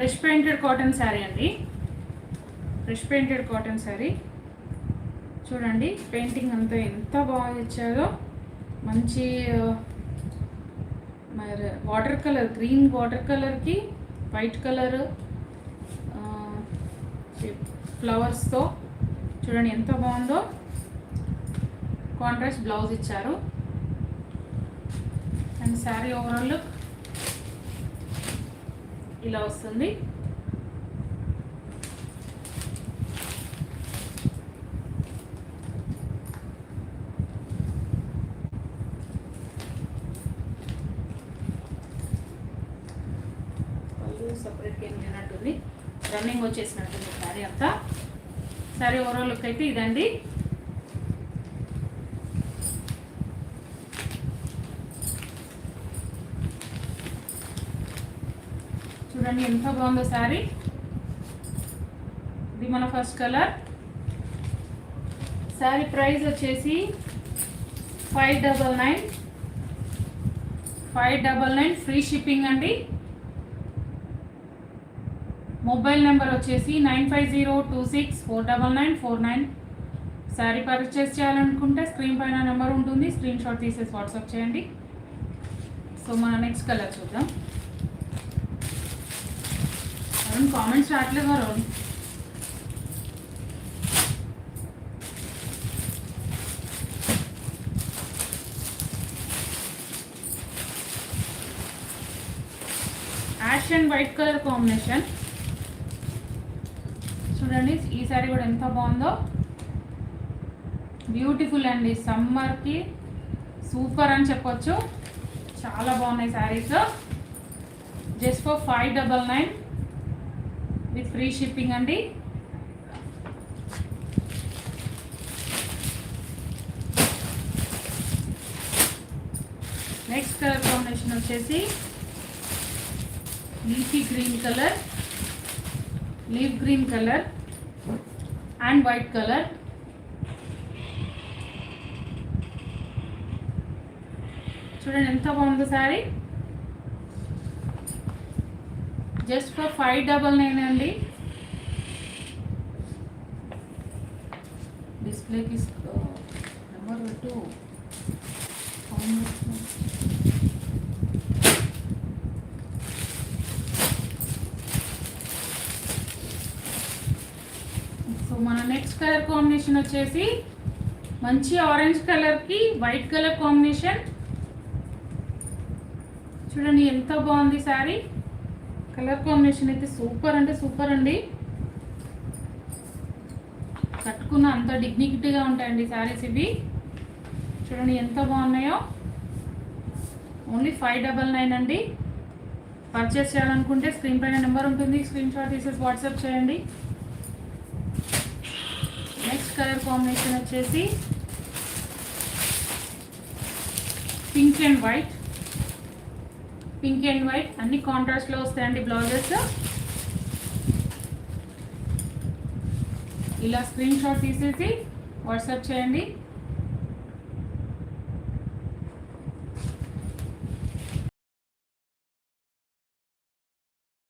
Fresh painted cotton sari అండి. Fresh painted cotton sari చూడండి. Painting అంతా ఎంత బాగా ఇచ్చారో. మంచి మరి వాటర్ కలర్, గ్రీన్ వాటర్ కలర్కి వైట్ కలర్ ఫ్లవర్స్తో చూడండి ఎంత బాగుందో. కాంట్రాస్ట్ బ్లౌజ్ ఇచ్చారు. అండ్ శారీ ఓవరాల్ లుక్ ఇలా వస్తుంది. సపరేట్గా ఏం లేనట్టుంది, రన్నింగ్ వచ్చేసినట్టుంది శారీ అంతా. శారీ ఓవరాల్ లుక్ అయితే ఇదండి. చూడండి ఎంత బాగుందో శారీ. ఇది మన ఫస్ట్ కలర్. శారీ ప్రైస్ వచ్చేసి 599 ఫ్రీ షిప్పింగ్ అండి. మొబైల్ నెంబర్ వచ్చేసి 9502649949. శారీ పర్చేస్ చేయాలనుకుంటే స్క్రీన్ పైన నెంబర్ ఉంటుంది, స్క్రీన్ షాట్ తీసేసి వాట్సాప్ చేయండి. సో మన నెక్స్ట్ కలర్ చూద్దాం. కామెంట్స్ రావట్లేదు Varun. Ash and white colour combination చూడండి. ఈ సారీ కూడా ఎంత బాగుందో, బ్యూటిఫుల్ అండి. సమ్మర్కి సూపర్ అని చెప్పొచ్చు. చాలా బాగున్నాయి saris. Just for 599 with free shipping అండి. నెక్స్ట్ కలర్ కాంబినేషన్ వచ్చేసి leafy green colour, leaf green colour and white colour. చూడండి ఎంత బాగుందో శారీ. జస్ట్ ఫర్ 599 అండి. డిస్ప్లేకి నెంబర్ పెట్టు. సో మన నెక్స్ట్ కలర్ కాంబినేషన్ వచ్చేసి మంచి ఆరెంజ్ కలర్కి వైట్ కలర్ కాంబినేషన్. చూడండి ఎంత బాగుంది శారీ. కలర్ కాంబినేషన్ అయితే సూపర్ అంటే సూపర్ అండి. కట్టుకున్న అంత డిగ్నిటీగా ఉంటాయండి శారీస్ ఇవి. చూడండి ఎంత బాగున్నాయో. ఓన్లీ 599 అండి. పర్చేస్ చేయాలనుకుంటే స్క్రీన్ పైన నెంబర్ ఉంటుంది, స్క్రీన్ షాట్ తీసేసి వాట్సాప్ చేయండి. నెక్స్ట్ కలర్ కాంబినేషన్ వచ్చేసి pink and white. Pink and white అన్ని కాంట్రాస్ట్లో వస్తాయండి బ్లౌజెస్. ఇలా స్క్రీన్ షాట్ తీసేసి వాట్సాప్ చేయండి.